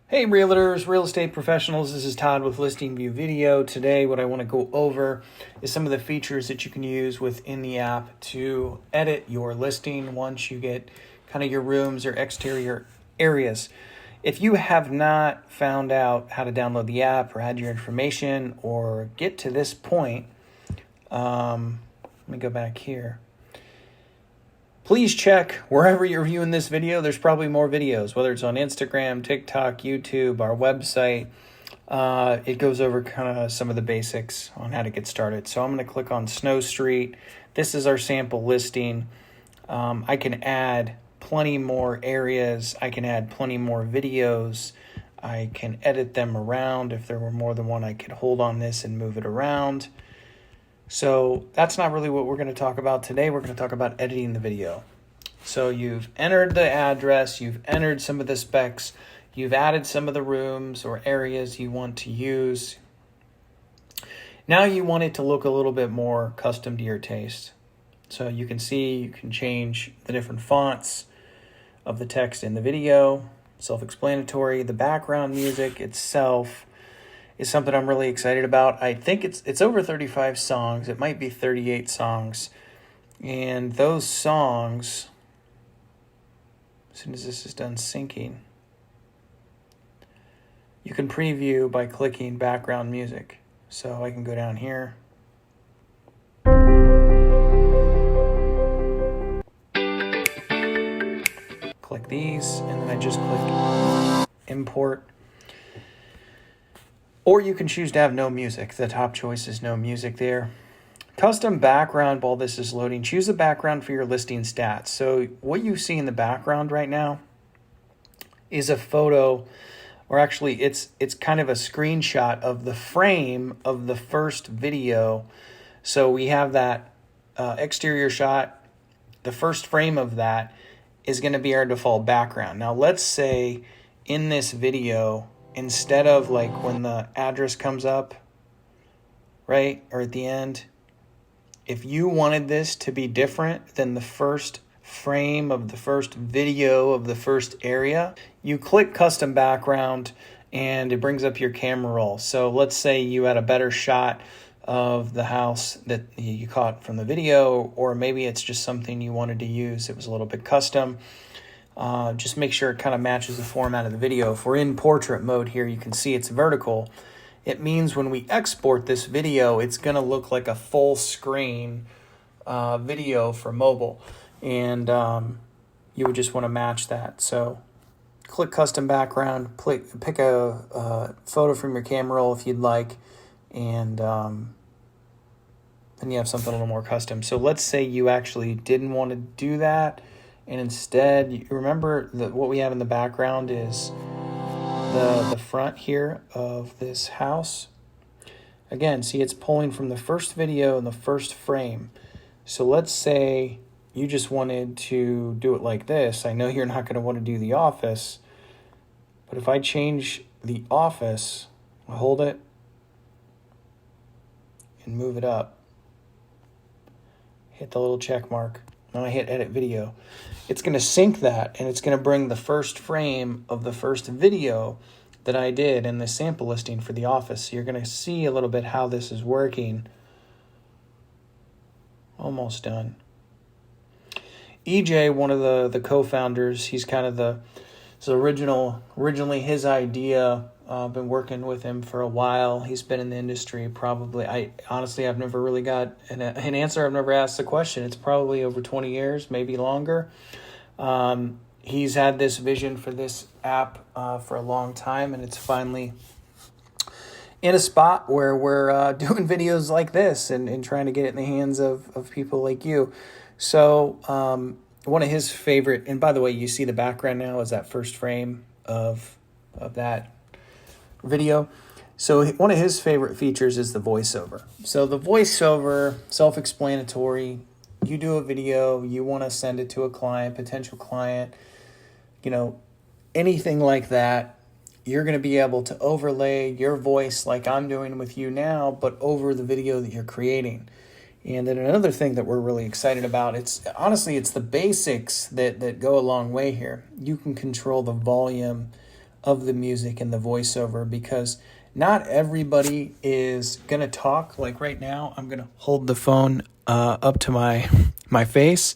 Hey Realtors, real estate professionals, this is Todd with ListingView Video. Today what I want to go over is some of the features that you can use within the app to edit your listing once you get kind of your rooms or exterior areas. If you have not found out how to download the app or had your information or get to this point, let me go back here. Please check wherever you're viewing this video. There's probably more videos, whether it's on Instagram, TikTok, YouTube, our website. It goes over kind of some of the basics on how to get started. So I'm going to click on Snow Street. This is our sample listing. I can add plenty more areas. I can add plenty more videos. I can edit them around. If there were more than one, I could hold on this and move it around. So that's not really what we're going to talk about today. We're going to talk about editing the video. So you've entered the address, you've entered some of the specs, you've added some of the rooms or areas you want to use. Now you want it to look a little bit more custom to your taste. So you can see you can change the different fonts of the text in the video, self-explanatory. The background music itself is something I'm really excited about. I think it's over 35 songs. It might be 38 songs. And those songs, as soon as this is done syncing, you can preview by clicking background music. So I can go down here. Click these, and then I just click import. Or you can choose to have no music. The top choice is no music there. Custom background while this is loading. Choose a background for your listing stats. So what you see in the background right now is a photo, or actually it's kind of a screenshot of the frame of the first video. So we have that exterior shot. The first frame of that is going to be our default background. Now let's say in this video, instead of like when the address comes up, right, or at the end, if you wanted this to be different than the first frame of the first video of the first area, you click custom background and it brings up your camera roll. So let's say you had a better shot of the house that you caught from the video, or maybe it's just something you wanted to use. It was a little bit custom. Just make sure it kind of matches the format of the video. If we're in portrait mode here, you can see it's vertical. It means when we export this video, it's going to look like a full screen video for mobile. And you would just want to match that. So click custom background, pick a photo from your camera roll if you'd like, and then you have something a little more custom. So let's say you actually didn't want to do that. And instead, you remember that what we have in the background is the front here of this house. Again, see, it's pulling from the first video and the first frame. So let's say you just wanted to do it like this. I know you're not going to want to do the office, but if I change the office, I'll hold it and move it up, hit the little check mark. When I hit edit video, it's going to sync that, and it's going to bring the first frame of the first video that I did in the sample listing for the office. So you're going to see a little bit how this is working. Almost done. EJ, one of the co-founders, he's kind of originally his idea. I've been working with him for a while. He's been in the industry probably, I've never really got an answer. I've never asked the question. It's probably over 20 years, maybe longer. He's had this vision for this app for a long time, and it's finally in a spot where we're doing videos like this and trying to get it in the hands of people like you. So one of his favorite, and by the way, you see the background now is that first frame of that video. So one of his favorite features is the voiceover. So the voiceover, self-explanatory. You do a video, you want to send it to a client, potential client, anything like that. You're going to be able to overlay your voice like I'm doing with you now, but over the video that you're creating. And then another thing that we're really excited about, it's the basics that go a long way here. You can control the volume of the music and the voiceover, because not everybody is going to talk. Like right now, I'm going to hold the phone up to my face,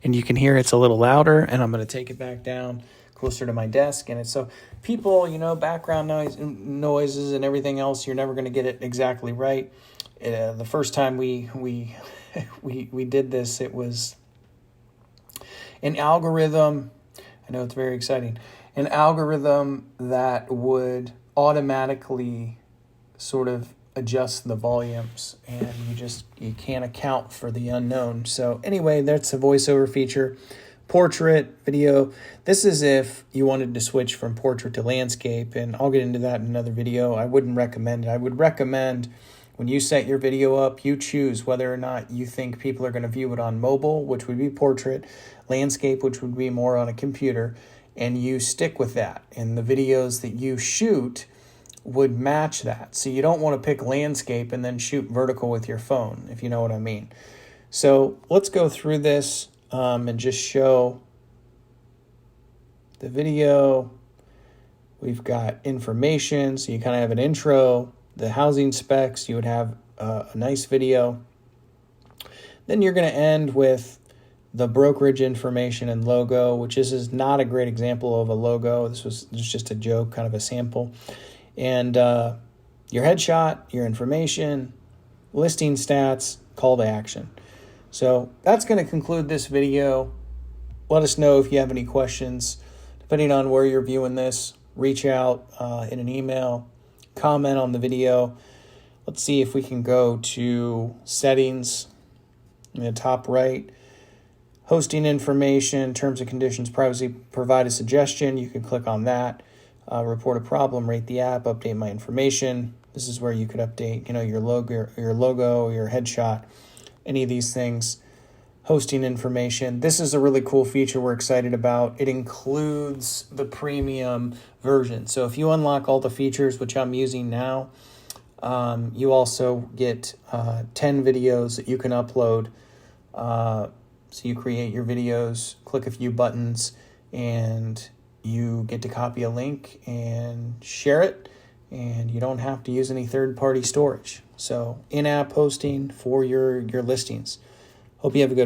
and you can hear it's a little louder, and I'm going to take it back down closer to my desk. And it's so people, background noises and everything else, you're never going to get it exactly right. The first time we did this, it was an algorithm. I know it's very exciting. An algorithm that would automatically sort of adjust the volumes, and you can't account for the unknown. So anyway, that's a voiceover feature. Portrait, video. This is if you wanted to switch from portrait to landscape, and I'll get into that in another video. I wouldn't recommend it. I would recommend when you set your video up, you choose whether or not you think people are going to view it on mobile, which would be portrait, landscape, which would be more on a computer, and you stick with that. And the videos that you shoot would match that. So you don't want to pick landscape and then shoot vertical with your phone, if you know what I mean. So let's go through this and just show the video. We've got information, so you kind of have an intro, the housing specs, you would have a nice video. Then you're going to end with the brokerage information and logo, which is not a great example of a logo. This was just a joke, kind of a sample. And your headshot, your information, listing stats, call to action. So that's going to conclude this video. Let us know if you have any questions. Depending on where you're viewing this, reach out in an email, comment on the video. Let's see if we can go to settings in the top right. Hosting information, terms and conditions, privacy, provide a suggestion. You can click on that. Report a problem, rate the app, update my information. This is where you could update, your logo, your headshot, any of these things. Hosting information. This is a really cool feature we're excited about. It includes the premium version. So if you unlock all the features, which I'm using now, you also get 10 videos that you can upload. So you create your videos, click a few buttons, and you get to copy a link and share it, and you don't have to use any third-party storage. So in-app hosting for your listings. Hope you have a good